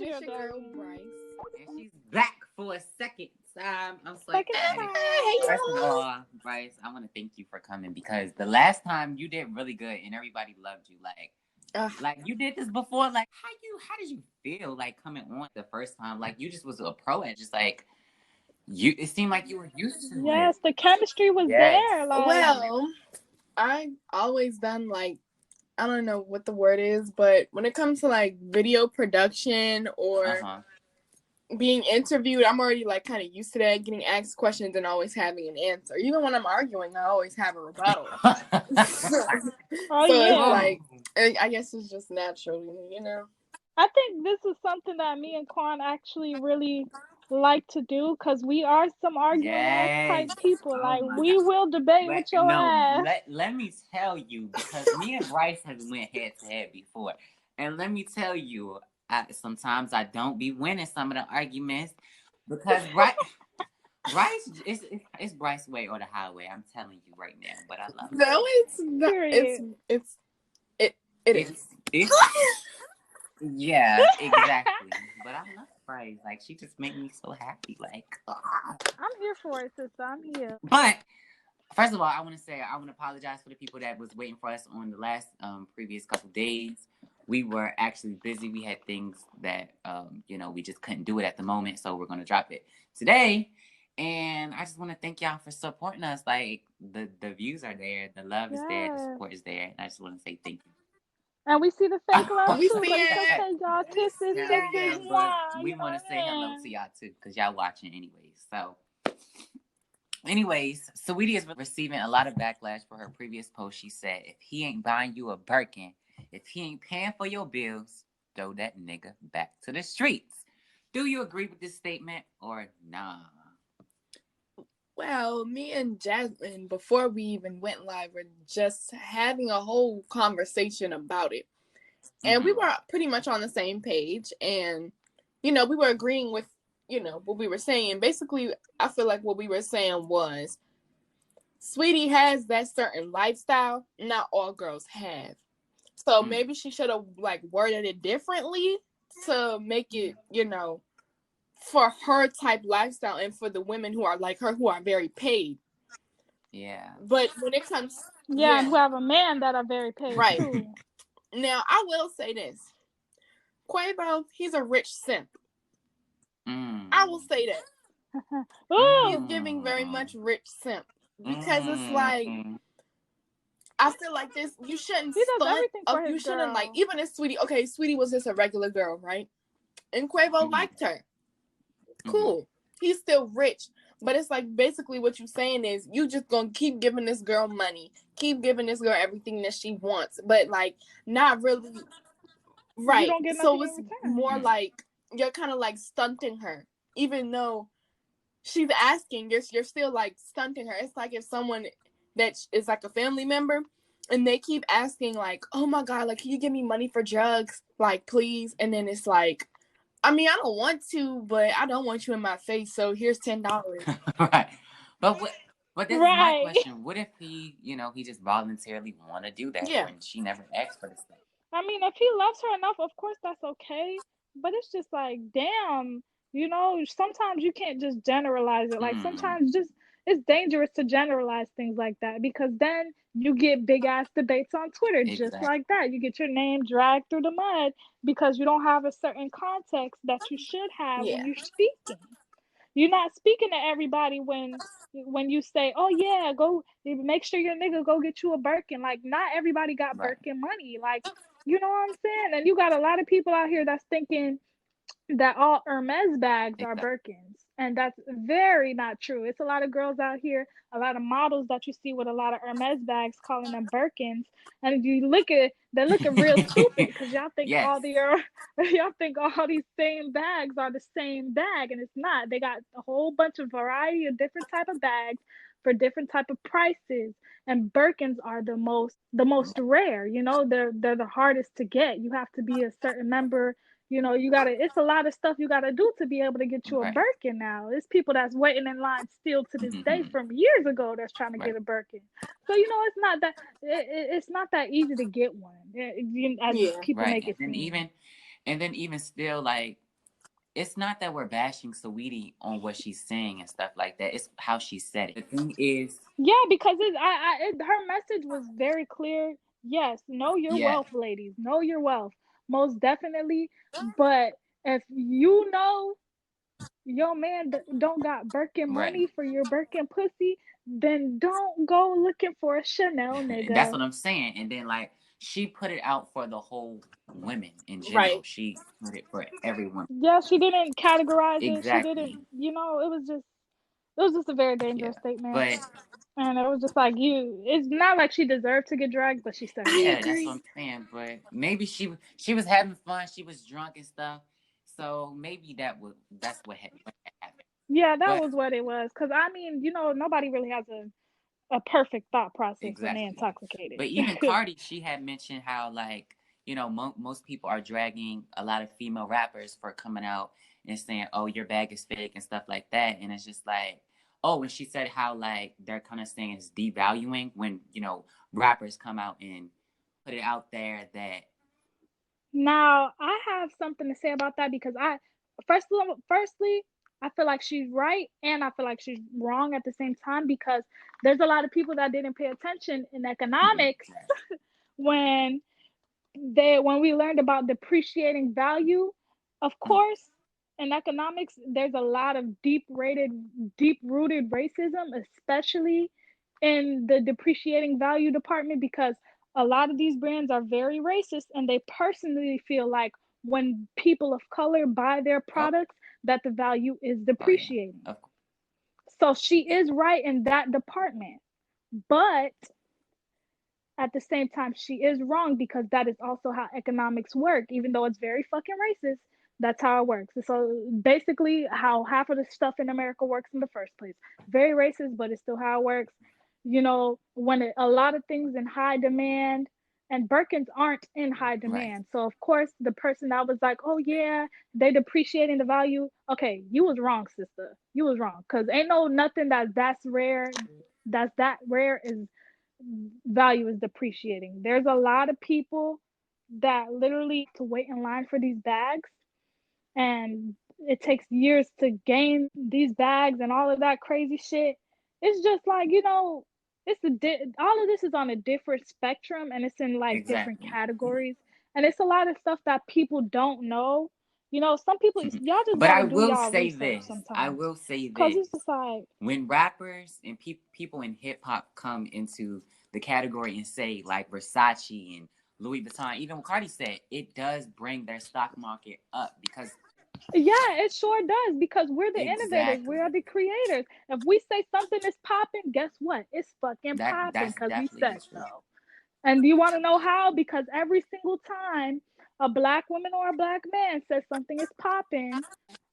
And it's your girl, Bryce. And she's back for a second time. I'm so Second excited. time. First of all, Bryce, I want to thank you for coming because the last time you did really good and everybody loved you. Like you did this before. Like how did you feel like coming on the first time? Like you just was a pro at just like you. It seemed like you were used to it. Yes, the chemistry was there. Like, well, I've always done like, I don't know what the word is, but when it comes to like video production or being interviewed, I'm already like kind of used to that, getting asked questions and always having an answer. Even when I'm arguing, I always have a rebuttal. It's like, I guess it's just natural, you know. I think this is something that me and Quan actually really like to do because we are some arguing ass type people. Like we will debate with your ass. Let me tell you, because me and Bryce have went head to head before, and let me tell you, sometimes I don't be winning some of the arguments because Bryce it's Bryce way or the highway. I'm telling you right now, but I love it. No, it's not. It is. Yeah, exactly. But I love Bryce. Like she just made me so happy. Like I'm here for it, sister. I'm here. But first of all, I want to apologize for the people that was waiting for us on the last previous couple days. We were actually busy. We had things that we just couldn't do it at the moment, so we're gonna drop it today. And I just want to thank y'all for supporting us. Like the views are there, the love is there, the support is there. And I just want to say thank you. And we see the fake love we too. See but it. It's okay, y'all. Kisses, but we want to say hello to y'all too, because y'all watching anyways. So, anyways, Saweetie is receiving a lot of backlash for her previous post. She said, "If he ain't buying you a Birkin, if he ain't paying for your bills, throw that nigga back to the streets." Do you agree with this statement or nah? Well, me and Jasmine, before we even went live, were just having a whole conversation about it. And we were pretty much on the same page. And, we were agreeing with, what we were saying. Basically, I feel like what we were saying was, Saweetie has that certain lifestyle not all girls have. So maybe she should have, like, worded it differently to make it, for her type lifestyle and for the women who are like her, who are very paid. Yeah. But when it comes... Yeah, and who have a man that are very paid, right. too. Now, I will say this. Quavo, he's a rich simp. I will say that. He's giving very much rich simp. Because it's like... I feel like this, you shouldn't stunt. You shouldn't, like, even if Saweetie... Okay, Saweetie was just a regular girl, right? And Quavo liked her. Cool. He's still rich. But it's like basically what you're saying is you just gonna keep giving this girl money. Keep giving this girl everything that she wants. But like not really right. So it's more like you're kind of like stunting her. Even though she's asking, you're still like stunting her. It's like if someone that is like a family member and they keep asking like, oh my God, like can you give me money for drugs? Like please. And then it's like, I mean, I don't want to, but I don't want you in my face. So here's $10. Right. But this is my question. What if he, he just voluntarily want to do that when she never asked for this thing? I mean, if he loves her enough, of course that's okay. But it's just like, damn, sometimes you can't just generalize it. Like sometimes it's dangerous to generalize things like that because then you get big ass debates on Twitter just like that. You get your name dragged through the mud because you don't have a certain context that you should have when you're speaking. You're not speaking to everybody when you say, oh yeah, go make sure your nigga go get you a Birkin. Like not everybody got Birkin money. Like, you know what I'm saying? And you got a lot of people out here that's thinking that all Hermes bags are Birkins. And that's very not true. It's a lot of girls out here, a lot of models that you see with a lot of Hermes bags calling them Birkins. And if you look at, they're looking real stupid because y'all think y'all think all these same bags are the same bag, and it's not. They got a whole bunch of variety of different type of bags for different type of prices. And Birkins are the most rare. They're the hardest to get. You have to be a certain member. It's a lot of stuff you gotta do to be able to get you a Birkin now. There's people that's waiting in line still to this day from years ago that's trying to get a Birkin. So it's not that easy to get one. As people make it seem. And then even still, like it's not that we're bashing Saweetie on what she's saying and stuff like that. It's how she said it. The thing is, Yeah, because her message was very clear. Yes, know your yeah, wealth, ladies. Know your wealth, most definitely. But if you know your man don't got Birkin right. money for your Birkin pussy, then don't go looking for a Chanel That's nigga. what I'm saying. And then like she put it out for the whole women in general. Right. She put it for everyone. Yeah, she didn't categorize it. She Exactly. didn't, it was just a very Yeah. dangerous statement. But And it was just like it's not like she deserved to get dragged, but she certainly I yeah, did. that's what agree. I'm saying. But maybe she was having fun. She was drunk and stuff. So maybe that's what happened. Yeah, that But was what it was. Cause I mean, nobody really has a perfect thought process when they're exactly. intoxicated. But even Cardi, she had mentioned how like most people are dragging a lot of female rappers for coming out and saying, "Oh, your bag is fake" and stuff like that. And it's just like, oh, and she said how like they're kind of saying it's devaluing when rappers come out and put it out there that Now, I have something to say about that because firstly, I feel like she's right and I feel like she's wrong at the same time because there's a lot of people that didn't pay attention in economics when when we learned about depreciating value. Of course, in economics, there's a lot of deep rooted racism, especially in the depreciating value department, because a lot of these brands are very racist and they personally feel like when people of color buy their oh, products that the value is oh yeah, depreciating. of course, So she is right in that department. But at the same time, she is wrong because that is also how economics work, even though it's very fucking racist. That's how it works. So basically, how half of the stuff in America works in the first place. Very racist, but it's still how it works. When a lot of things in high demand, and Birkins aren't in high right. demand. So of course, the person that was like, "Oh yeah, they depreciating the value." Okay, you was wrong, sister. You was wrong because ain't no nothing that's rare. That's that rare is value is depreciating. There's a lot of people that literally to wait in line for these bags, and it takes years to gain these bags and all of that crazy shit. It's just like, all of this is on a different spectrum and it's in like different Exactly. categories. And it's a lot of stuff that people don't know. Some people, y'all just But got to do y'all research I sometimes. will say Because this. it's just like, When rappers and people in hip hop come into the category and say like Versace and Louis Vuitton, even what Cardi said, it does bring their stock market up because yeah, it sure does because we're the innovators. We exactly are the creators. If we say something is popping, guess what? It's fucking popping that's because we definitely said true. so. And you want to know how? Because every single time a black woman or a black man says something is popping,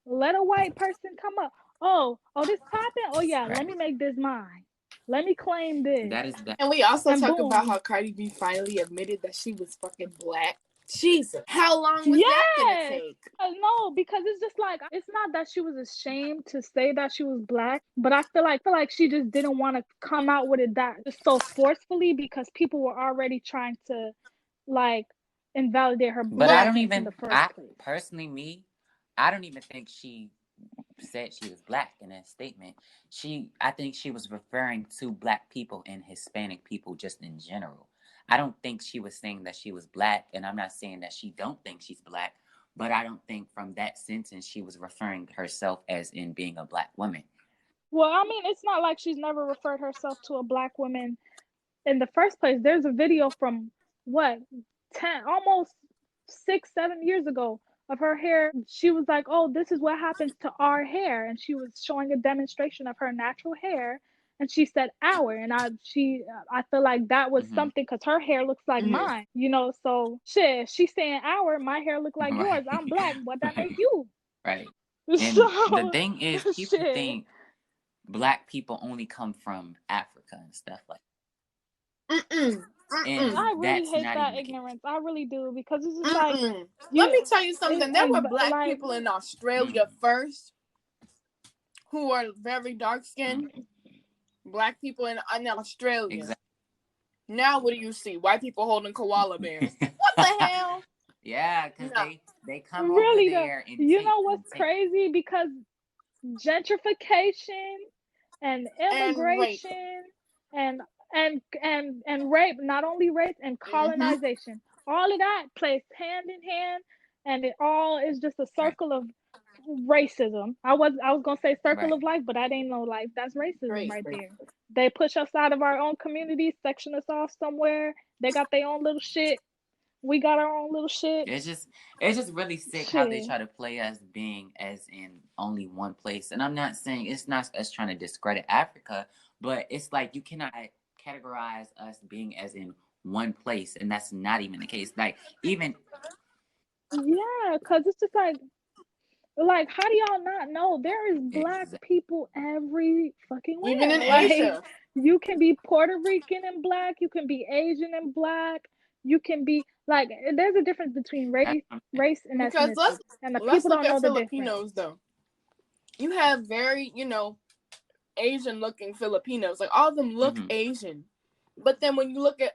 let a white person come up. Oh, this popping? Oh yeah, let Right. me make this mine. Let me claim this. That is that. And we also And talk about how boom. Cardi B finally admitted that she was fucking black. Jesus. How long was that gonna Yes. take? No, because it's just like it's not that she was ashamed to say that she was black, but I feel like she just didn't want to come out with it that so forcefully because people were already trying to like invalidate her But I Well, don't blackness in even the first I place. personally me, I don't even think she said she was black in that statement. I think she was referring to black people and Hispanic people just in general. I don't think she was saying that she was black, and I'm not saying that she don't think she's black, but I don't think from that sentence she was referring to herself as in being a black woman. Well, I mean, it's not like she's never referred herself to a black woman in the first place. There's a video from what 10 almost 6 7 years ago of her hair. She was like, oh, this is what happens to our hair, and she was showing a demonstration of her natural hair, and she said our, and I feel like that was Mm-hmm. something because her hair looks like mm-hmm. mine, so shit, she's saying our, my hair look like yours, Right. I'm black, what that make Right. you? Right. And the So thing is, people shit. think black people only come from Africa and stuff like Mm-mm. that. And Mm-mm. I really that's hate not that even the case. ignorance. I really do because it's just like Mm-mm. Let you me tell you something. There were and black like people in Australia Mm. first who are very dark skinned. Black people in Australia. Exactly. Now what do you see? White people holding koala bears. What the hell? Yeah, because No. they come over Really though. there and You take know and what's take. crazy? Because gentrification and And rape. immigration and and rape, not only rape and Mm-hmm. colonization, all of that plays hand in hand, and it all is just a Right, circle of racism. I was gonna say circle right. of life, but that ain't no life. That's racism Rape. right there. They push us out of our own community, section us off somewhere. They got their own little shit. We got our own little shit. It's just really sick how they Shit. try to play us being as in only one place. And I'm not saying it's not us trying to discredit Africa, but it's like you cannot categorize us being as in one place, and that's not even the case. Like even Yeah, cause it's just like, how do y'all not know there is black ex- people every fucking Even in where? Like, Asia. you can be Puerto Rican and black, you can be Asian and black, you can be like, there's a difference between that's race and Because ethnicity, and the let's people look don't know at the difference. Filipinos though. You have very, Asian looking Filipinos. Like all of them look mm-hmm. Asian. But then when you look at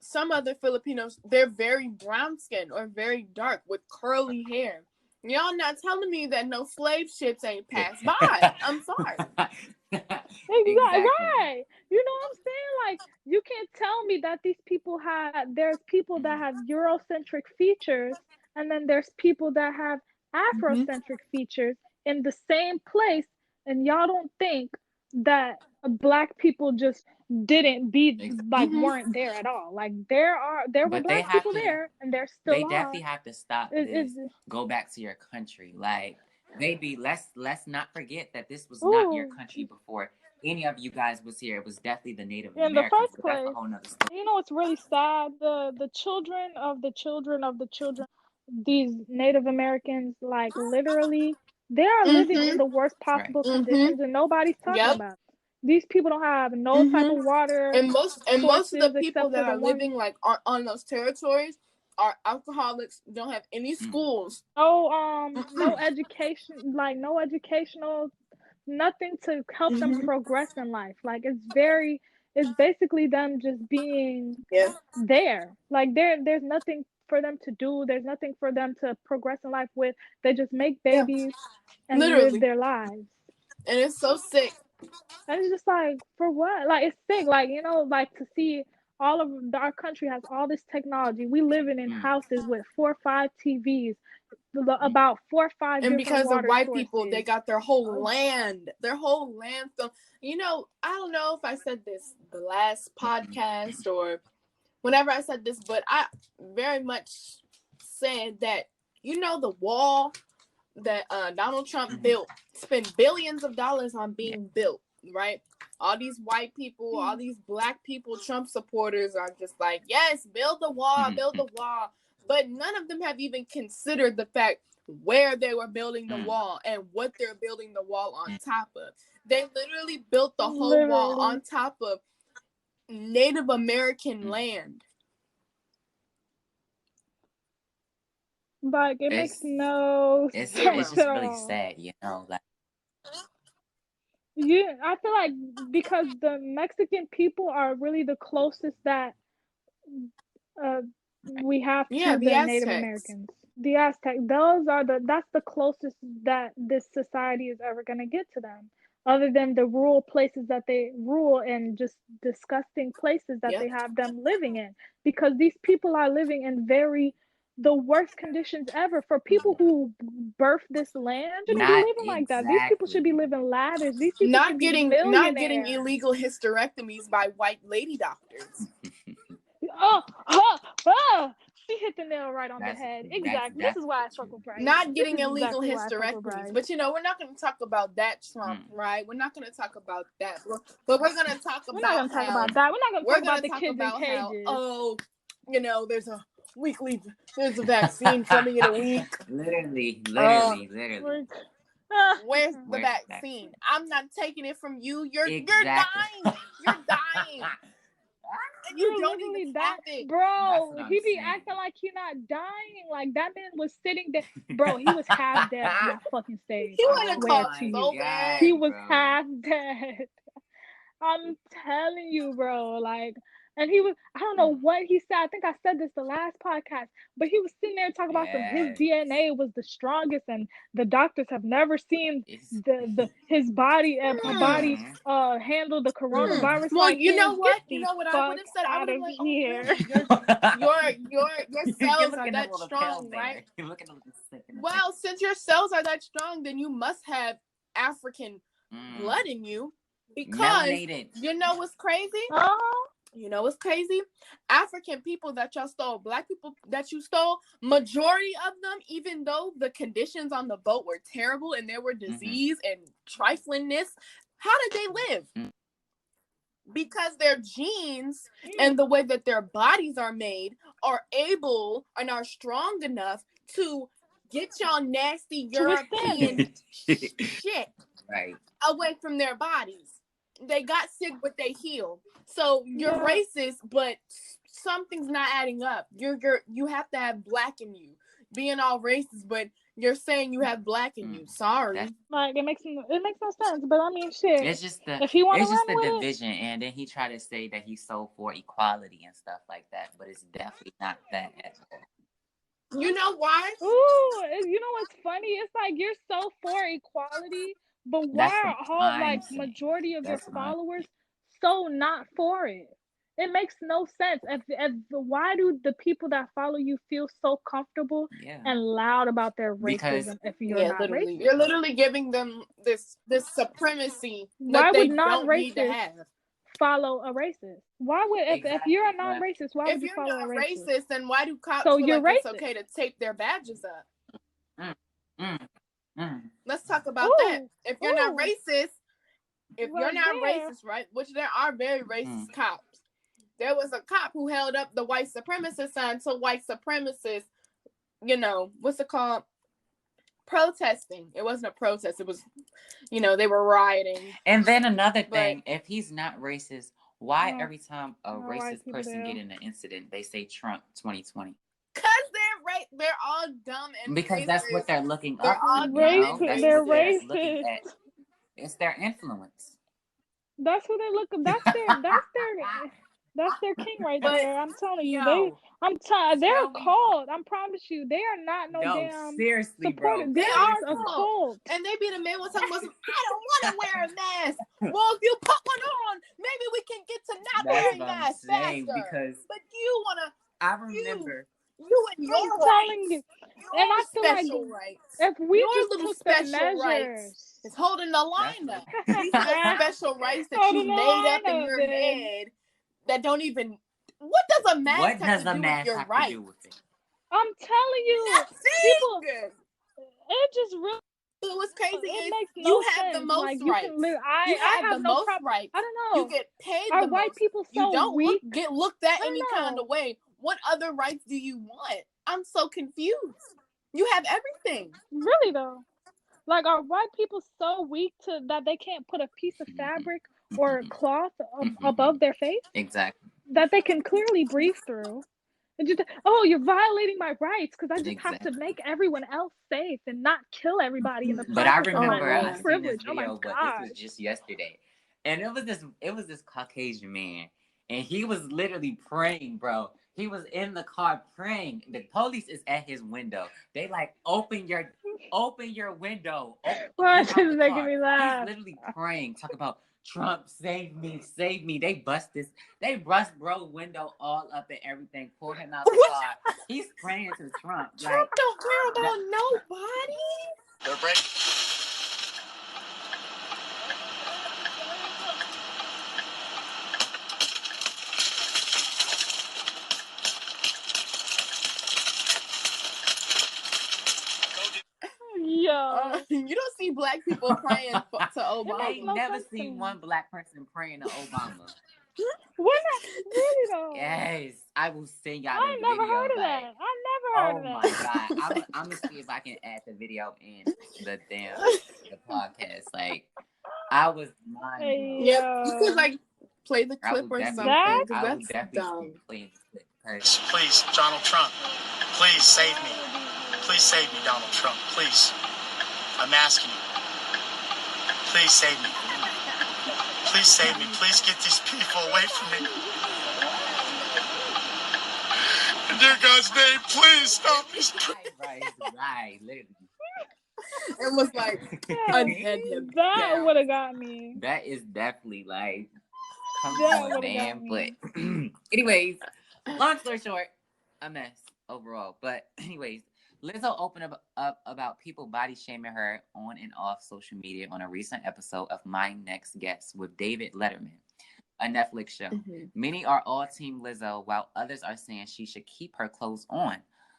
some other Filipinos, they're very brown skinned or very dark with curly hair. Y'all not telling me that no slave ships ain't passed by. I'm sorry. Exactly Exactly. right. You know what I'm saying? Like, you can't tell me that these people there's people that have Mm-hmm. Eurocentric features, and then there's people that have Mm-hmm. Afrocentric features in the same place, and y'all don't think that black people just didn't be like Mm-hmm. weren't there at all. Like, there were But they black have people to. there, and there They still are. definitely have to stop It this. is. Go back to your country. Like baby, let's not forget that this was not your Ooh, country before any of you guys was here. It was definitely the Native in the Americans, first but that's a place. whole nother story. You know what's really sad? The children of the children of the children, these Native Americans, like literally, they are living Mm-hmm. in the worst Right. possible Mm-hmm. conditions, and nobody's talking Yep. about it. These people don't have no type Mm-hmm. of water And most of the sources people except that for the are one. living like on those territories are alcoholics, don't have any Mm. schools. No Mm-mm. education, like no educational, nothing to help them Mm-hmm. progress in life. Like, it's basically them just being Yeah. there. Like, there's nothing for them to do. There's nothing for them to progress in life with. They just make Yeah. babies and live Literally. their lives. And it's so sick. And it's just like, for what? Like, it's sick. Like, like to see our country has all this technology. We living in Mm. houses with 4 or 5 TVs, Mm. about 4 or 5 And different because of water white people, they sources. got their whole land. Their whole land. So, I don't know if I said this the last podcast or whenever I said this, but I very much said that, the wall that Donald Trump Mm-hmm. built, spent billions of dollars on Yeah. being built, right? All these white people, all these black people, Trump supporters are just like, yes, build the wall, build Mm-hmm. the wall. But none of them have even considered the fact where they were building the Mm. wall and what they're building the wall on top of. They literally built the whole wall Literally. on top of Native American Mm. land. Like, it makes It's no it's sense it's Zero. just at really all. sad, like I feel like because the Mexican people are really the closest that uh, we have Yeah, to the the Native Aztecs. Americans. The Aztec, that's the closest that this society is ever gonna get to them. Other than the rural places that they rule, and just disgusting places that they Yep. have them living in, because these people are living in the worst conditions ever. For people who birth this land, shouldn't be not living like that. These people should exactly. be living lavish. These people should Not be getting millionaires. illegal hysterectomies by white lady doctors. Oh, oh, oh. She hit the nail right on the that's head. that's Exactly. This that's is why I true. fuck with Bryce. Not This getting is illegal exactly why I fuck with hysterectomies. Bryce. But we're not going to talk about that Trump, Mm. right? We're not going to talk about that. But we're going to talk We're not about gonna talk how about that. We're not gonna we're talk going about to the talk kids in about how cages. there's a vaccine coming in a week. Literally. Where's the Where's the vaccine? I'm not taking it from you. You're exactly? dying. You're dying. And you You're don't even literally have that, it. That's bro. what I'm He be saying. acting like he not dying. Like, that man was sitting there, bro. He was half dead on that fucking stage. He I wanna Oh swear cough to my you, so he bad. god, was bro. half dead. I'm telling you, bro. Like, And I don't know what he said. I think I said this the last podcast, but he was sitting there talking about his Yes. DNA was the strongest, and the doctors have never seen It's, his body mhm. handle the coronavirus Well, like you this. know Get what? You the know what I would fuck have said? I out would have of been like, oh, here. really? Your You're cells are looking a that little strong, pale there. right? You're looking a little sick in the face. Well, since your cells are that strong, then you must have African blood in you, because Melanated. you know what's crazy? You know what's crazy? African people that y'all stole, black people that you stole, majority of them, even though the conditions on the boat were terrible and there were disease and triflingness, how did they live? Because their genes and the way that their bodies are made are able and are strong enough to get y'all nasty European shit away from their bodies. They got sick, but they healed. So you're racist, but something's not adding up. You have to have black in you. Being all racist, but you're saying you have black in you. Sorry. Like it makes no sense. But I mean, shit. It's just the if he want to run with division, and then he tried to say that he's so for equality and stuff like that, but it's definitely not that at all. You know why? Ooh, you know what's funny? It's like you're so for equality, but why are all like majority of your followers so not for it? It makes no sense. Why do the people that follow you feel so comfortable and loud about their racism if you're not racist? You're literally giving them this supremacy why that they would don't need to have. Follow a racist? Why would if you're a non-racist, why would you follow a racist? If you're not racist, then why do cops feel like it's okay to tape their badges up? Let's talk about that. If you're not racist, right? Which there are very racist cops. There was a cop who held up the white supremacist sign to white supremacists, what's it called? Protesting. It wasn't a protest. It was, they were rioting. And then another thing, if he's not racist, why every time a racist person get in an incident, they say Trump 2020? Because they're all dumb and because racist. That's what they're looking they're up all to. Racist. They're racist. It's their influence. That's who they look up. That's their king right there. I'm telling you, they're a cult. I promise you, they are not no damn. Seriously, bro. They are a cult. And they be the man was talking about, I don't want to wear a mask. Well, if you put one on, maybe we can get to not wearing masks faster. Because but you wanna. I remember. You and your rights. And I feel like rights. If we your just little took special the measures, rights is holding the line up. These are special rights that you made up in your head that don't even. What does a mask have to do with your rights? I'm telling you, people. It just really. What's crazy is makes no you have sense. the most rights. I have the no most problem. rights. I don't know. You get paid Are the white most. people so you don't weak? Get looked at any kind of way. What other rights do you want? I'm so confused. You have everything. Really though. Like, are white people so weak that they can't put a piece of fabric or a cloth above their face? Exactly. That they can clearly breathe through. And just, you're violating my rights because I just have to make everyone else safe and not kill everybody in the process. But I remember I seen this video, but this was just yesterday, and it was this Caucasian man, and he was literally praying, bro. He was in the car praying. The police is at his window. They like open your window. Why is this making me laugh? He's literally praying, talk about Trump, save me, save me. They bust bro window all up and everything, pulled him out the car. He's praying to Trump. Trump don't care about nobody. They're breaking. You don't see black people praying to Obama. I ain't never seen one black person praying to Obama. What? Really though? Yes, I will send y'all. I never heard of that. I never heard of that. Oh my god, I'm gonna see if I can add the video in the podcast. Like, I was mind blown. Yep, you could like play the clip or something. That's dumb. Please, Donald Trump, please save me. Please save me, Donald Trump. Please. I'm asking you. Please save me. Please save me. Please get these people away from me. dear God's name, please stop this. Right, literally. It was like unhead him. That down. would have got me. That is definitely like, come That on, would've man. got But me. anyways, long story short, a mess overall. But anyways, Lizzo opened up about people body shaming her on and off social media on a recent episode of My Next Guest with David Letterman, a Netflix show. Mhm. Many are all Team Lizzo, while others are saying she should keep her clothes on.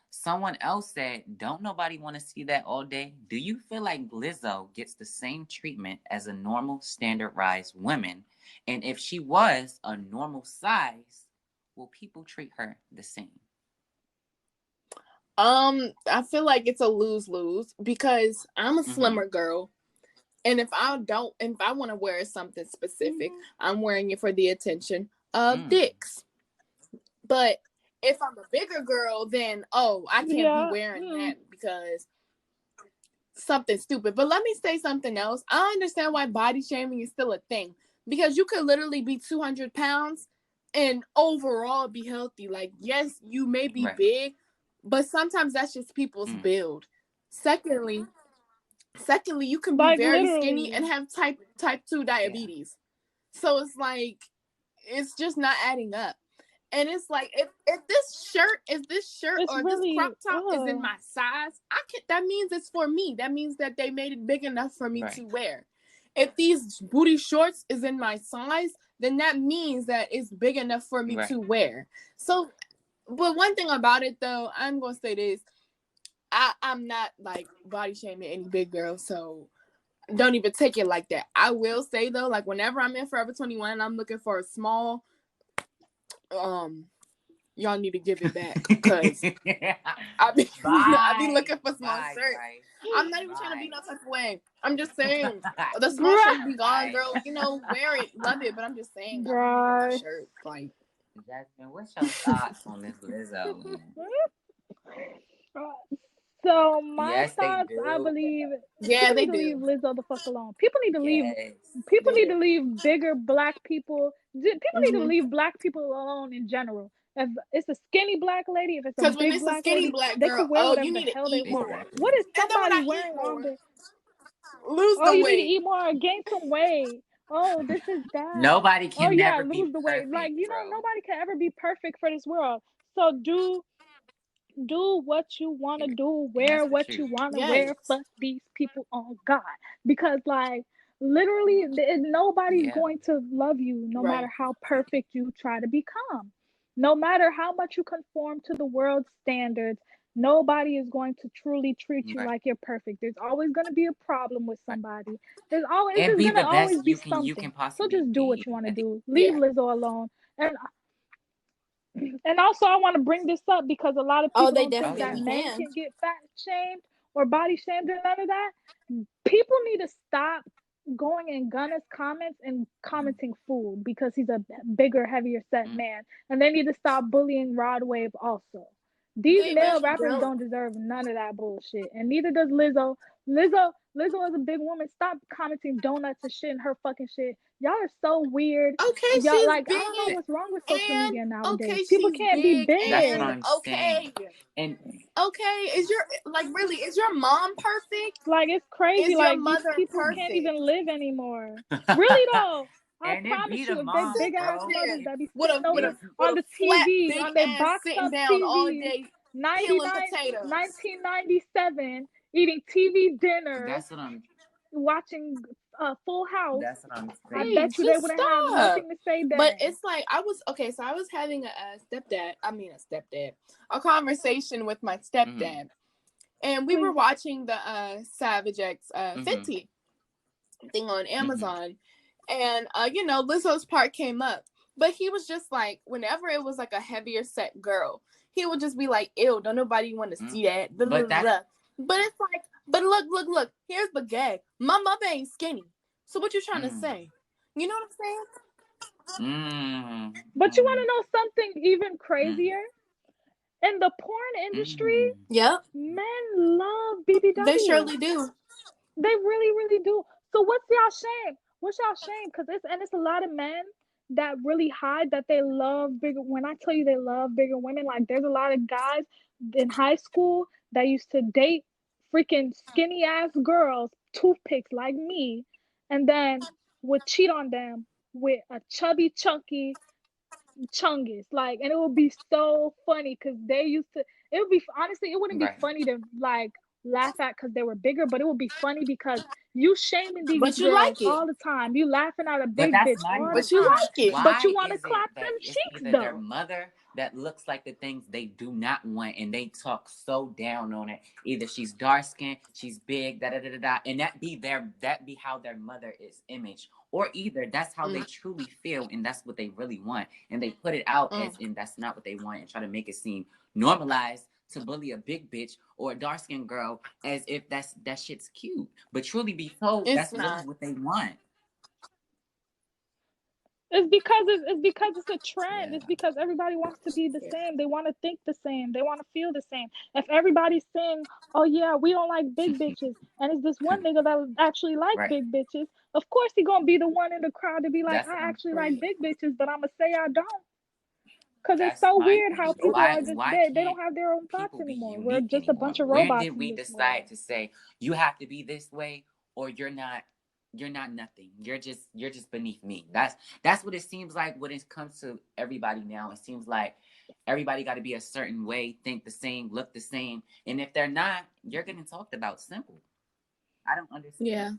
Someone else said, don't nobody want to see that all day? Do you feel like Lizzo gets the same treatment as a normal standardized woman? And if she was a normal size, will people treat her the same? I feel like it's a lose-lose because I'm a slimmer girl. And if I want to wear something specific, I'm wearing it for the attention of dicks. But if I'm a bigger girl, then I can't be wearing that because something stupid. But let me say something else. I understand why body shaming is still a thing, because you could literally be 200 pounds and overall be healthy. Like, yes, you may be big, but sometimes that's just people's build. Secondly, you can be Like, very literally. skinny and have type 2 diabetes. So it's like, it's just not adding up. And it's like, if this shirt It's or really, this crop top is in my size, that means it's for me. That means that they made it big enough for me to wear. If these booty shorts is in my size, then that means that it's big enough for me to wear. So, but one thing about it though, I'm gonna say this. I'm not like body shaming any big girl, so don't even take it like that. I will say though, like whenever I'm in Forever 21 and I'm looking for a small, y'all need to give it back because I be looking for small shirts. I'm not even trying to be no type of way. I'm just saying the small shirts be gone, girl. You know, wear it, love it, but I'm just saying, I'm looking for shirts. Like, Jasmine, what's your thoughts on this Lizzo? So my They thoughts, do. I believe, yeah, people they need to do. leave Lizzo the fuck alone. People need to leave. Yes. People need to leave bigger black people. People need to Mhm. leave black people alone in general. If it's a skinny black lady, if it's a Because when big it's a black skinny lady, black they girl, can wear whatever you the need to hell they eat want. more. What is And then when somebody I eat wearing more, on the? lose Oh, the you need to weight. eat more, gain some weight. Oh, this is that. Nobody can Oh yeah, never be lose the weight. perfect, Like, bro. nobody can ever be perfect for this world. So do what you want to do, And wear that's the what truth. you want to Yes. wear. Fuck these people on God, because like literally nobody's going to love you no matter how perfect you try to become, no matter how much you conform to the world's standards. Nobody is going to truly treat you like you're perfect. There's always going to be a problem with somebody. There's always, And it's be going the to always best be you can something. So possibly just do what be. you want to do. Leave Lizzo alone. And also, I want to bring this up because a lot of people they don't think that definitely men can. can get fat shamed or body shamed or none of that. People need to stop going in Gunna's comments and commenting food because he's a bigger, heavier set man. And they need to stop bullying Rod Wave also. These They male really rappers don't deserve none of that bullshit. And neither does Lizzo. Lizzo is a big woman. Stop commenting donuts and shit in her fucking shit. Y'all are so weird. Okay, Y'all, she's like, I don't know big. what's wrong with social And media nowadays. okay, People she's can't be big. big. That's what And I'm saying. And okay, is your mom perfect? Like, it's crazy. Is your Like, these mother people can't perfect? even live anymore. Really though. I and it be promise the you, if they moms, big ass bro. mothers that be With sitting over on a the flat TV, big on their ass boxed sitting up down all TVs, day 99, peeling potatoes. 1997, eating TV dinners, That's what I'm. watching Full House. That's what I'm I saying. bet you they wouldn't have nothing to say then. But it's like I was having a conversation with my stepdad, and we were watching the Savage X Fenty thing on Amazon, and Lizzo's part came up, but he was just like, whenever it was like a heavier set girl, he would just be like, "Ew, don't nobody want to see that." But it's like, but look, here's the gag. My mother ain't skinny, so what you trying to say? You know what I'm saying? But you want to know something even crazier? In the porn industry, men love BBW. They surely do. They really, really do. So what's y'all shame? What's y'all shame? Because it's a lot of men that really hide that they love bigger. When I tell you they love bigger women, like there's a lot of guys in high school that used to date freaking skinny ass girls, toothpicks like me, and then would cheat on them with a chubby, chunky Chungus. Like, and it would be so funny because they used to. It would be honestly, it wouldn't be Right. funny to like laugh at because they were bigger, but it would be funny because you shaming these But you girls like it. all the time. You laughing at a But big that's bitch my all the But you time, like it. but you why want to is clap it them that it's cheeks either their though. mother that looks like the things they do not want and they talk so down on it? Either she's dark skinned, she's big, da da da da da, and that be how their mother is imaged. Or either that's how they truly feel and that's what they really want. And they put it out as in that's not what they want and try to make it seem normalized to bully a big bitch or a dark skinned girl as if that shit's cute. But truly be told, It's that's really not. what they want. It's because it's a trend. Yeah. It's because everybody wants to be the Yeah. same. They want to think the same. They want to feel the same. If everybody's saying, "Oh yeah, we don't like big bitches," and it's this one nigga that actually like Right. big bitches, of course he gonna be the one in the crowd to be like, That's "I actually like Right. big bitches," but I'ma say I don't. Cause it's that's so my weird how thing. people are just Why they can't don't have their own thoughts people be anymore. We're unique just a anymore? bunch of When robots did in we this decide world. to say you have to be this way or you're not nothing. You're just beneath me. That's what it seems like when it comes to everybody now. It seems like everybody got to be a certain way, think the same, look the same, and if they're not, you're getting talked about. Simple. I don't understand. Yeah.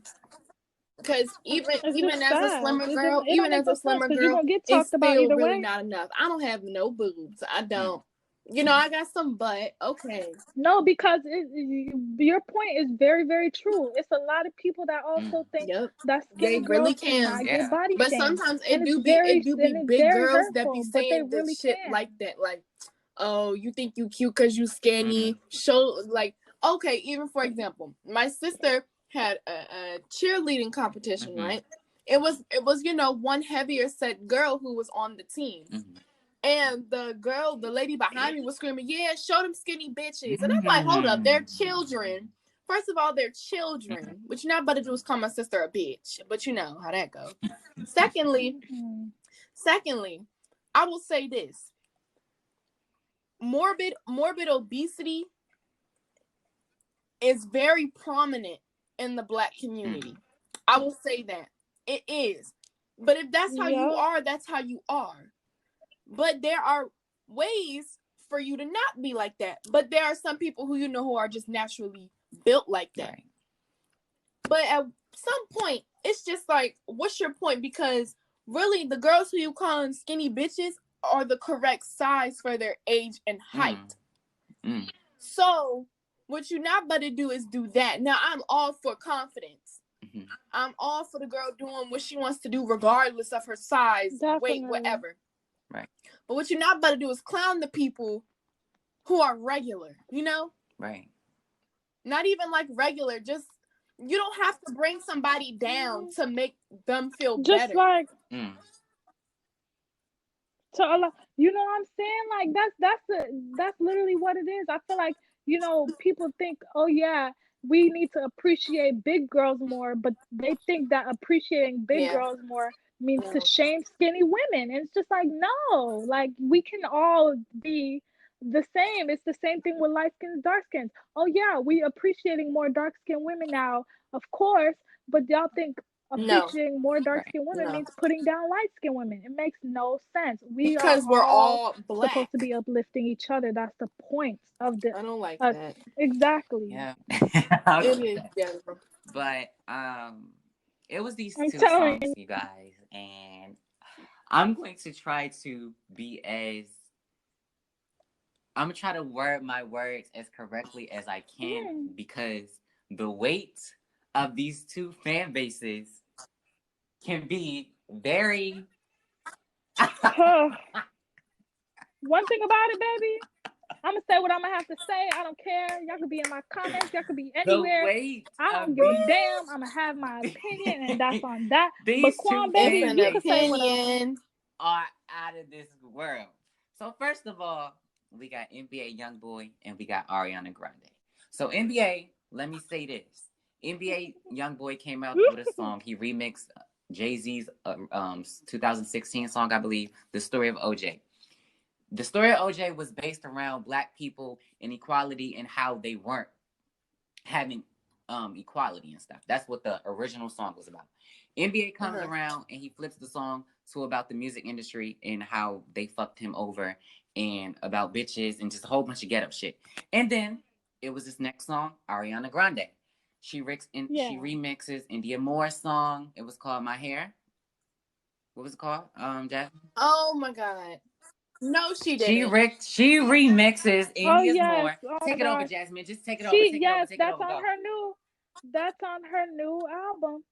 Because It's even just as a sad. slimmer girl, It don't even make as no a sense slimmer because you're girl, gonna get it's talked about still either really way. not enough. I don't have no boobs. I don't. You know, I got some butt. Okay. No, because your point is very, very true. It's a lot of people that also think Yep. that They skinny really girls can. cannot get Yeah. body But shamed, sometimes and it do be it's big very girls that be hurtful. But they saying the really shit can. like that. Like, oh, you think you cute because you skinny. Show like, okay, even for example, my sister had a cheerleading competition, right? It was, you know, one heavier set girl who was on the team. And the lady behind me was screaming, "Yeah, show them skinny bitches." And I'm like, hold up, they're children. First of all, they're children. What you're not about to do is call my sister a bitch. But you know how that goes. Secondly, I will say this. Morbid obesity is very prominent in the Black community. I will say that. It is. But if that's how you are, that's how you are. But there are ways for you to not be like that. But there are some people who, you know, who are just naturally built like that. Right. But at some point, it's just like, what's your point? Because really, the girls who you calling skinny bitches are the correct size for their age and height. So what you not better do is do that. Now, I'm all for confidence. I'm all for the girl doing what she wants to do regardless of her size, weight, whatever. Right. But what you're not about to do is clown the people who are regular, you know? Right. Not even like regular, just, you don't have to bring somebody down to make them feel just better. Like to allow, you know what I'm saying? Like that's literally what it is. I feel like, you know, people think, oh yeah, we need to appreciate big girls more, but they think that appreciating big girls more means to shame skinny women. And it's just like, no, like we can all be the same. It's the same thing with light skins, dark skins. Oh yeah, we appreciating more dark skinned women now, of course, but y'all think appreciating more dark skinned women means putting down light skinned women. It makes no sense. We because are we're all Black. supposed to be uplifting each other. That's the point of the. I don't like that. Exactly. Yeah. It is. Yeah. But it was these two songs, you guys, and I'm going to try to be as. I'm gonna try to word my words as correctly as I can because the weight of these two fan bases can be very. One thing about it, baby, I'm gonna say what I'm gonna have to say. I don't care. Y'all could be in my comments. Y'all could be anywhere. I don't give a damn. I'm gonna have my opinion, and that's on that. But Quan, baby, you can say whatever. Are out of this world. So first of all, we got NBA YoungBoy and we got Ariana Grande. So NBA, let me say this: NBA YoungBoy came out with a song. He remixed Jay-Z's 2016 song, I believe, The Story of OJ. The story of OJ was based around Black people and equality and how they weren't having equality and stuff. That's what the original song was about. NBA comes around and he flips the song to about the music industry and how they fucked him over and about bitches and just a whole bunch of get up shit. And then it was this next song, Ariana Grande. She remixes India Moore's song. It was called My Hair. What was it called, Jasmine? Oh my God. No, she didn't. She remixes India's Moore. Take it over, gosh. Jasmine. Just take it over. Take it over. Take that's it over. on her new. That's on her new album.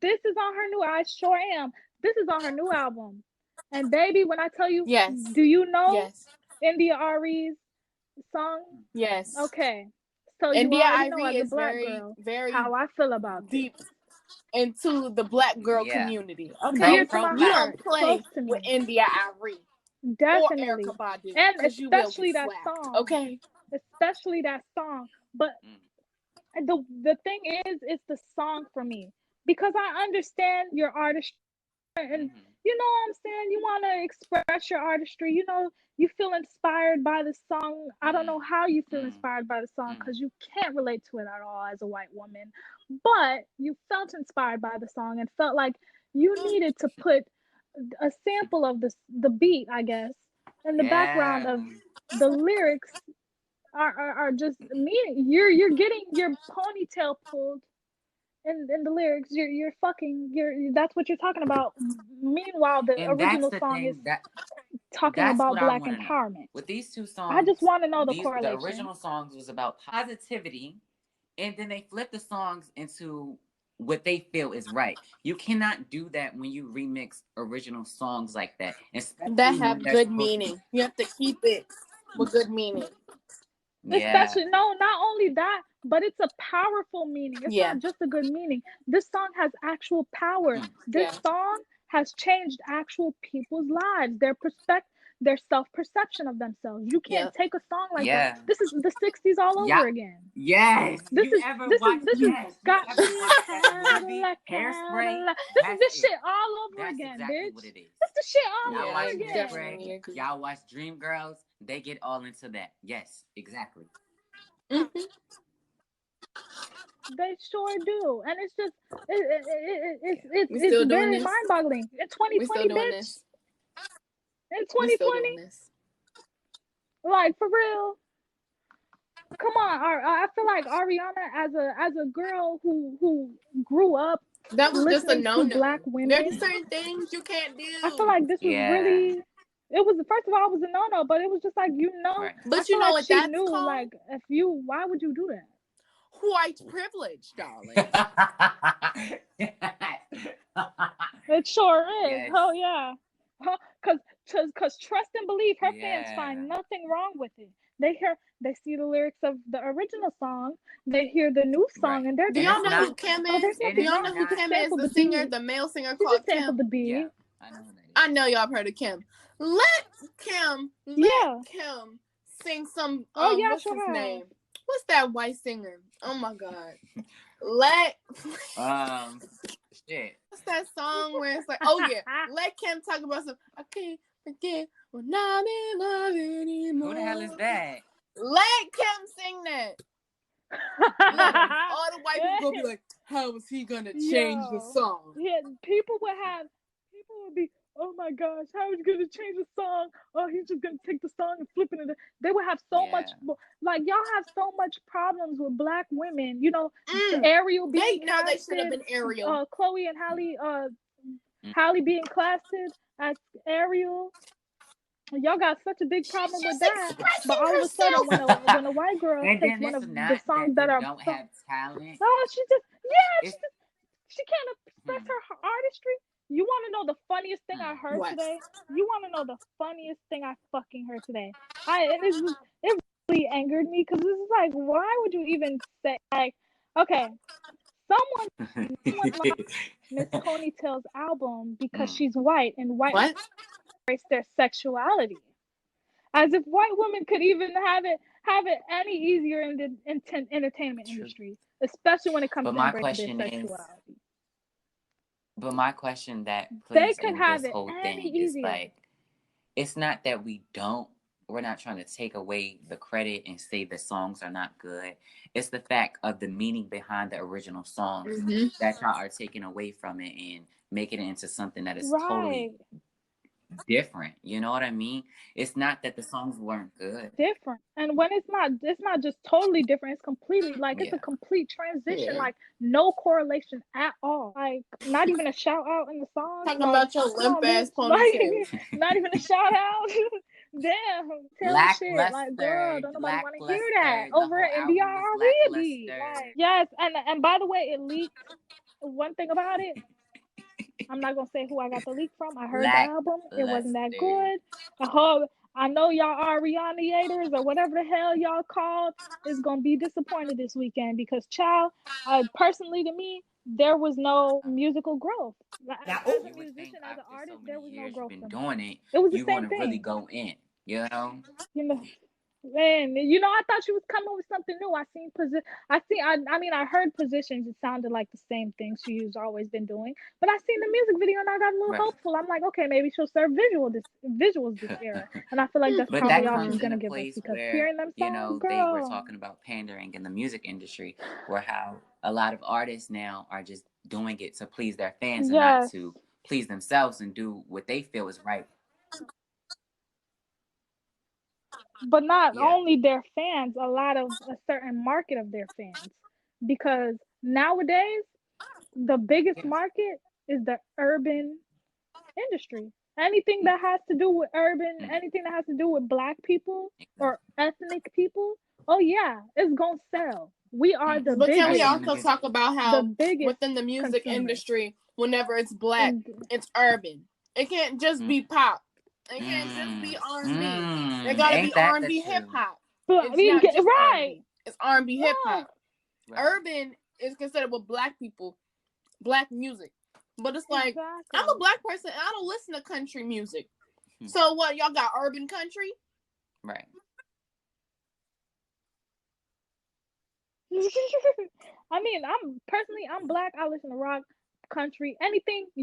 This is on her new. I sure am. This is on her new album. And baby, when I tell you, yes, do you know yes. India Ari's song? Yes. Okay. So India you already know Ari as a is black very, girl very how I feel about deep this. into the Black girl community. Okay, dear to my you heart, don't play with India Ari. Definitely. Or Erykah Badu, and especially that song. Okay. Especially that song. But the thing is, it's the song for me. Because I understand your artistry and you know what I'm saying? You want to express your artistry. You know, you feel inspired by the song. I don't know how you feel inspired by the song because you can't relate to it at all as a white woman. But you felt inspired by the song and felt like you needed to put a sample of the beat, I guess, in the background of the lyrics are just meaning. You're getting your ponytail pulled in the lyrics. You're fucking. That's what you're talking about. Meanwhile, the original song is talking about Black empowerment. With these two songs, I just want to know the correlation. The original songs was about positivity, and then they flipped the songs into what they feel is right. You cannot do that when you remix original songs like that. That have good meaning. You have to keep it with good meaning. Especially not only that, but it's a powerful meaning. It's not just a good meaning. This song has actual power. This song has changed actual people's lives, their self-perception of themselves. You can't take a song like that. This is the 60s all over again. Yes. This is got Hairspray. This shit all over again, bitch. What it is. This the shit all over again. Y'all watch Dreamgirls, they get all into that. Yes, exactly. They sure do, and it's just it's very mind-boggling. In 2020, bitch. In 2020, like for real. Come on, I feel like Ariana, as a girl who grew up, that was just a no-no. Black women. There's certain things you can't do. I feel like this was really. It was, first of all, it was a no-no, but it was just like, but you know what she knew, called? Like, why would you do that? White privilege, darling. It sure is. Yes. Oh yeah. Cause trust and believe, her fans find nothing wrong with it. They see the lyrics of the original song, they hear the new song, and they're do y'all know who Kim is? Do y'all know who Kim is? The singer, the male singer called Kim. The beat. Yeah, I know y'all have heard of Kim. Let Kim sing some. What's his name? What's that white singer? Oh my God. Shit. What's that song where it's like, let Kim talk about some. I can't forget when I'm in love anymore. Who the hell is that? Let Kim sing that. All the white people gonna be like, how is he gonna change the song? Yeah, people would be, oh my gosh, how is he gonna change the song? Oh, he's just gonna take the song and flip it. They would have so much, like, y'all have so much problems with Black women. You know, Ariel being casted. They should have been Ariel. Chloe and Halle being casted as Ariel. Y'all got such a big problem with that, but all of a sudden, when a white girl takes one of the songs that don't have talent, she can't express her artistry. You want to know the funniest thing I heard today? You want to know the funniest thing I fucking heard today? It really angered me because this is like, why would you even say, like, okay, someone likes Miss Ponytail's album because she's white and white embrace their sexuality, as if white women could even have it any easier in the entertainment industry, especially when it comes to embracing their sexuality. But my question that They plays could in have this it whole any thing is easier. like, it's not that we're not trying to take away the credit and say the songs are not good. It's the fact of the meaning behind the original songs that y'all are taking away from it and making it into something that is totally different. You know what I mean? It's not that the songs weren't good. Different. And when it's not just totally different, it's completely like it's a complete transition, like no correlation at all. Like not even a shout out in the song. Talking Like, about your come on, limp ass bitch. Like ponytail. not even a shout out. Damn, tell shit. Like, girl, don't nobody want to hear that The over whole in album was BRB. lackluster. Like, yes, and by the way, it leaked. One thing about it, I'm not gonna say who I got the leak from. I heard the album. It wasn't that good. I know y'all Ariana-ators or whatever the hell y'all called is gonna be disappointed this weekend because, child, personally to me, there was no musical growth. Now, As a musician, as an artist, there was no growth for me. It was the You're same going to really thing. go in, you know? You know, man, I thought she was coming with something new. I heard Positions. It sounded like the same thing she's always been doing. But I seen the music video and I got a little hopeful. I'm like, okay, maybe she'll serve visuals this era. And I feel like that's But probably that all comes she's in gonna a give us place because where, hearing them songs, they were girl. talking about pandering in the music industry, where how a lot of artists now are just doing it to please their fans and not to please themselves and do what they feel is right. But not only their fans, a lot of a certain market of their fans. Because nowadays, the biggest market is the urban industry. Anything that has to do with urban, anything that has to do with Black people or ethnic people, oh yeah, it's gonna sell. We are the But biggest. can we also talk about how within the music consumers. industry, whenever it's Black, it's urban. It can't just be pop. It can't just be R&B. It gotta be R&B hip hop. It's not just R&B. It's R&B hip hop. Urban is considered with Black people, Black music. But it's like, I'm a Black person and I don't listen to country music. So what, y'all got urban country? Right. I mean, I'm Black. I listen to rock, country, anything I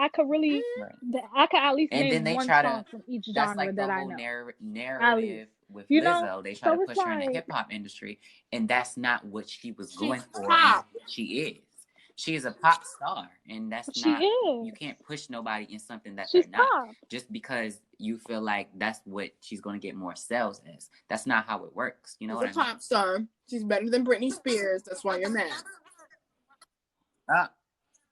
could really, I could at least name one song from each genre that I know. Narrative with Lizzo, they try to push her in the hip hop industry, and that's not what she was going for. Pop. She is. She is a pop star, and that's not. You can't push nobody in something that they're not. Pop. Just because you feel like that's what she's going to get more sales as. That's not how it works. You know what I mean? She's a pop star. She's better than Britney Spears. That's why you're mad.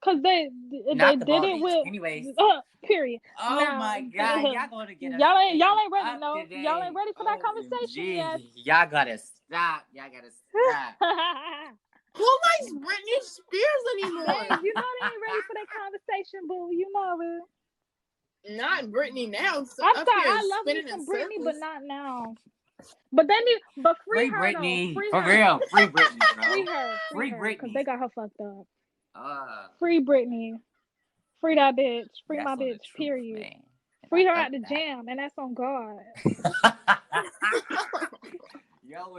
Cause they did it with. Anyways. Period. Oh now, my God, y'all gonna get us. Y'all ain't ready. No, y'all ain't ready for that conversation yet. Y'all gotta stop. Who likes Britney Spears anymore? You know they ain't ready for that conversation, boo. You know it. Not Britney now. So I'm sorry, I love me some Britney, but not now. But free her Britney. Though. Free for her. Real, free Britney, bro. Free Britney, because they got her fucked up. Free Britney. Free that bitch. Free my bitch. Truth, period. Man. Free her at the jam, and that's on God.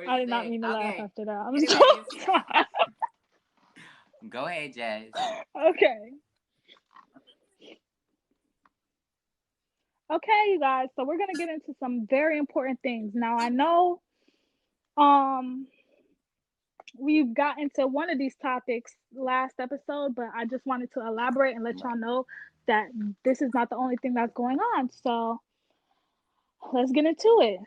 I did not mean to laugh after that. I'm just Go ahead, Jazz. Okay, you guys. So we're gonna get into some very important things. Now I know, we've got into one of these topics last episode, but I just wanted to elaborate and let y'all know that this is not the only thing that's going on. So let's get into it.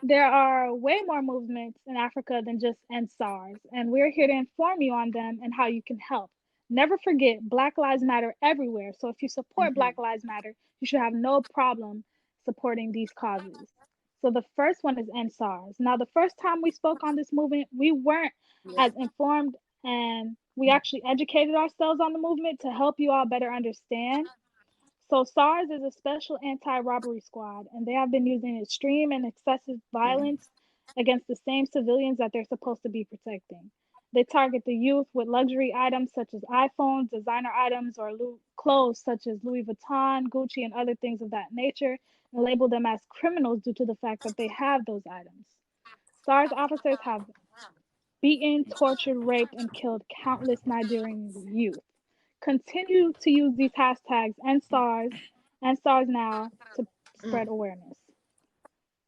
There are way more movements in Africa than just endsars, and we're here to inform you on them and how you can help. Never forget, Black Lives Matter everywhere. So if you support Black Lives Matter, you should have no problem supporting these causes. So the first one is endsars. Now, the first time we spoke on this movement, we weren't as informed, and we actually educated ourselves on the movement to help you all better understand. So SARS is a special anti-robbery squad, and they have been using extreme and excessive violence against the same civilians that they're supposed to be protecting. They target the youth with luxury items such as iPhones, designer items, or clothes such as Louis Vuitton, Gucci, and other things of that nature, and label them as criminals due to the fact that they have those items. SARS officers have beaten, tortured, raped, and killed countless Nigerian youth. Continue to use these hashtags endsars now to spread awareness.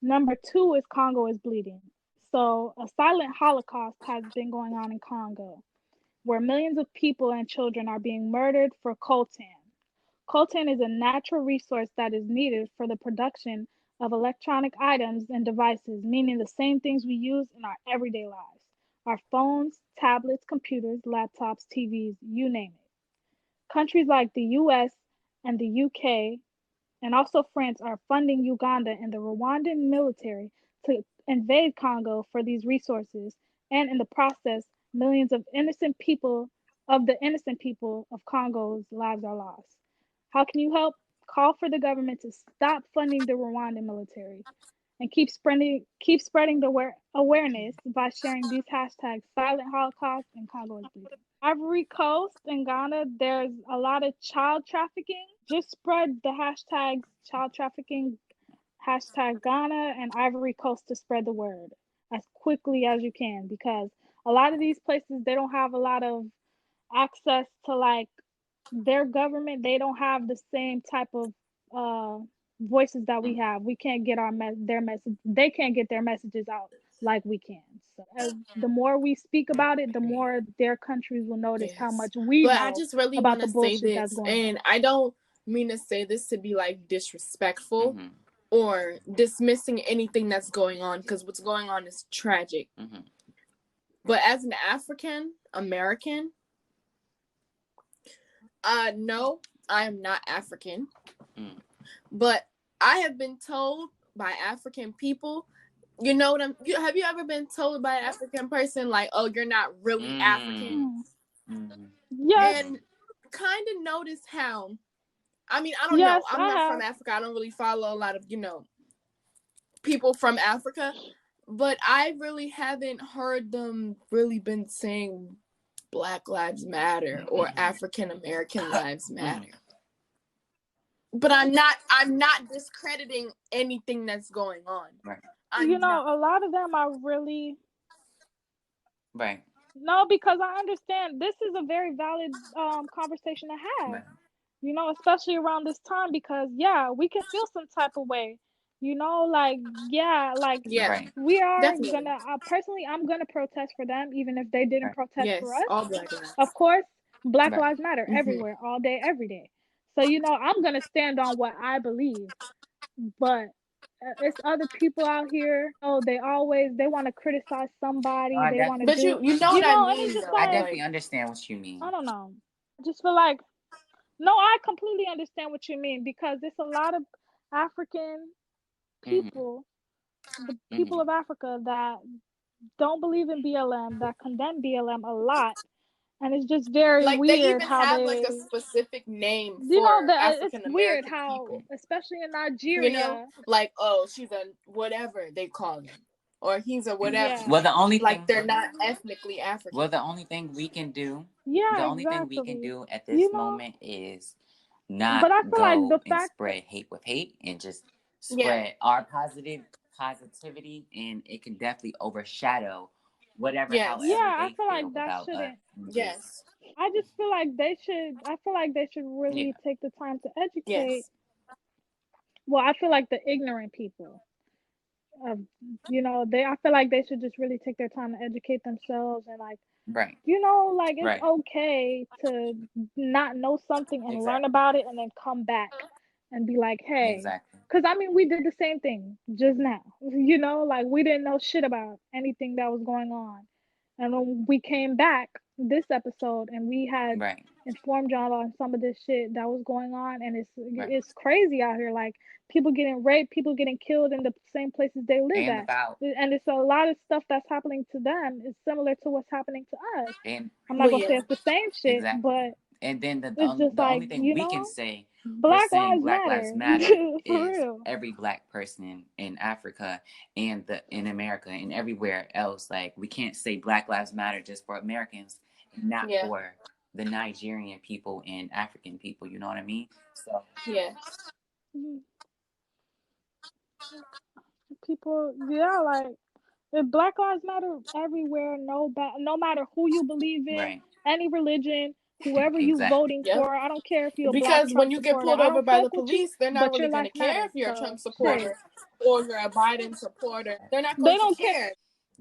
Number two is Congo is bleeding. So a silent holocaust has been going on in Congo, where millions of people and children are being murdered for coltan. Coltan is a natural resource that is needed for the production of electronic items and devices, meaning the same things we use in our everyday lives. Our phones, tablets, computers, laptops, TVs, you name it. Countries like the US and the UK and also France are funding Uganda and the Rwandan military to invade Congo for these resources, and in the process, millions of the innocent people of Congo's lives are lost. How can you help? Call for the government to stop funding the Rwandan military and keep spreading the awareness by sharing these hashtags silent holocaust and Congo is bleeding. Ivory Coast and Ghana, there's a lot of child trafficking. Just spread the hashtags child trafficking, hashtag Ghana and Ivory Coast to spread the word as quickly as you can, because a lot of these places they don't have a lot of access to like their government. They don't have the same type of uh voices that we have. We can't get their message. They can't get their messages out like we can. So as the more we speak about it, the more their countries will notice how much we But I know just really about want the to say bullshit that's this, going on. and I don't mean to say this to be like disrespectful or dismissing anything that's going on, because what's going on is tragic. But as an African American, no, I am not African. But I have been told by African people, you know what have you ever been told by an African person like, oh, you're not really African? Yes. And kind of notice how, I mean, I don't Yes, know. I'm not from Africa. I don't really follow a lot of, people from Africa. But I really haven't heard them really been saying Black Lives Matter or African American Lives Matter. But I'm not discrediting anything that's going on. Right. A lot of them are really right. No, because I understand this is a very valid conversation to have. Right. Especially around this time, because we can feel some type of way. Right. We are Definitely. gonna personally I'm gonna protest for them even if they didn't protest for us. All Black lives. Of course, Black Lives Matter everywhere, all day, every day. So I'm gonna stand on what I believe, but it's other people out here. Oh, they want to criticize somebody. They want to But do. you know what I mean. And it's just I like, definitely understand what you mean. I don't know. I just feel like no, I completely understand what you mean, because there's a lot of African people, the people of Africa that don't believe in BLM, that condemn BLM a lot. And it's just very like weird they even how have they, like a specific name for African American people. Especially in Nigeria, like, oh, she's a whatever they call him, or he's a whatever. Yeah. Well, the only like they're not ethnically African. Well, the only thing we can do, thing we can do at this moment is not go and spread hate with hate, and just spread our positivity, and it can definitely overshadow whatever however they feel like that about shouldn't. Yes. I just feel like they should. I feel like they should really take the time to educate. Yes. Well, I feel like the ignorant people. I feel like they should just really take their time to educate themselves and it's okay to not know something and learn about it and then come back and be like, hey, because we did the same thing just now. We didn't know shit about anything that was going on, and when we came back this episode and we had informed y'all on some of this shit that was going on, and it's crazy out here. Like, people getting raped, people getting killed in the same places they live at. And it's a lot of stuff that's happening to them is similar to what's happening to us. And I'm not gonna say it's the same shit, but and then the only thing we can say, Black Lives Matter is real. every Black person in Africa and in America and everywhere else. Like, we can't say Black Lives Matter just for Americans and not for the Nigerian people and African people. You know what I mean? So people, like, if Black Lives Matter everywhere, no matter who you believe in, any religion, whoever you Exactly. voting Yep. for. I don't care if you're a black Because Trump when you get supporter. pulled I over don't by the fuck with you, police, they're not but really your going life to care matters. if you're a So Trump shit. supporter or you're a Biden supporter. They're not They going don't to care. care.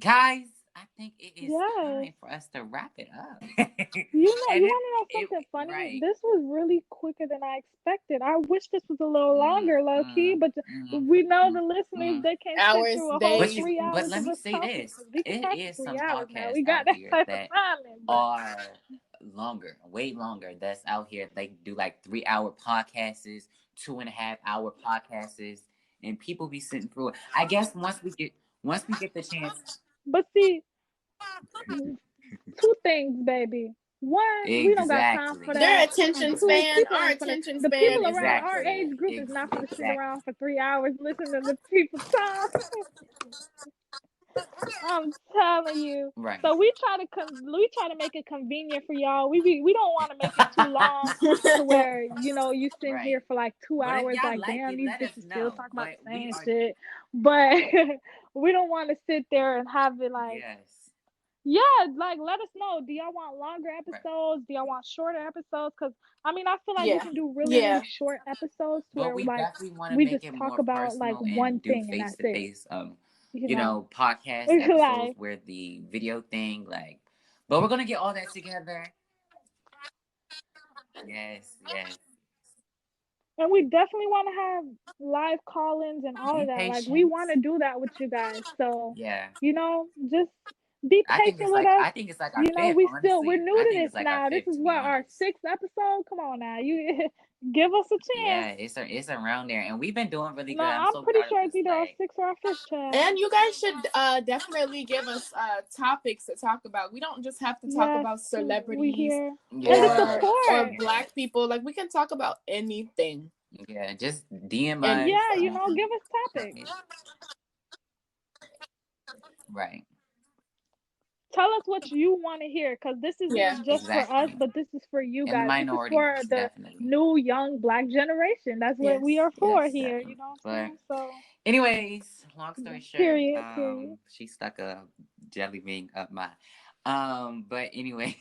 Guys, I think it is Yes. time for us to wrap it up. You want And to know something funny? right. This was really quicker than I expected. I wish this was a little longer, low key, but we know the listeners, they can't sit Hours, through a whole days. 3 hours But let of me us say talking. this: 'Cause we can it talk is for some 3 hours now. podcasts We got out that here type that of time. But are longer, way longer. That's out here. They do like 3-hour podcasts, 2.5-hour podcasts, and people be sitting through it. I guess once we get the chance. but see, two things, baby. One, we don't got time for Exactly. Their that. attention And two, span, people our ain't finna. attention The span people is around not. our Exactly. age group is not finna sit Exactly. around for 3 hours listening to people talk. I'm telling you. Right. So we try to make it convenient for y'all. We don't want to make it too long to where you sit Right. here for like 2 But if hours. y'all Like, like damn, it, these let us bitches still know. talk about But the we same are shit. But we don't want to sit there and have it like. yes. Yeah, like let us know. Do y'all want longer episodes? Right. Do y'all want shorter episodes? Because I mean, I feel like we Yeah. can do really, Yeah. really short episodes But where we like definitely want to we make just it talk more about like personal one and do thing and face that's to it. face You know, podcast episodes like where the video thing but we're gonna get all that together. Yes. and we definitely want to have live call-ins and all Be of that. Like we patient. want to do that with you guys. So Yeah. just be I think patient with us. it's like our fifth, We're honestly. new I to think this it's like our now. This fifth, is to be what our honest. 6th episode. Come on now, you give us a chance. Yeah, it's around there, and we've been doing really No, good. I'm I'm so pretty proud sure of it's us. either our Like, 6th or our 5th, child. And you guys should definitely give us topics to talk about. We don't just have to talk about celebrities or black people. Like we can talk about anything. Yeah, just DM And us. Yeah, give us topics. Right. Tell us what you want to hear, because this isn't just for us, but this is for you guys. This is for the new young black generation. That's what we are for here. You know what I'm saying? So, anyways, long story short, period. she stuck a jelly bean up my. But anyway.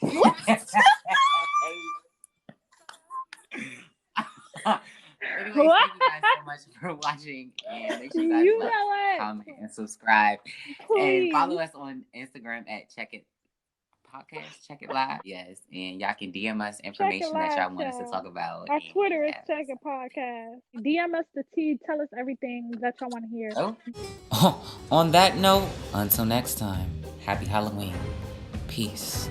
Anyways, thank you guys so much for watching, and make sure you guys like, comment, and subscribe. Please. And follow us on Instagram at Check It Podcast, Check It Live. Yes, and y'all can DM us information that y'all want us to talk about. Our Twitter is Check It Podcast. DM us the tea. Tell us everything that y'all want to hear. On that note, until next time, happy Halloween. Peace.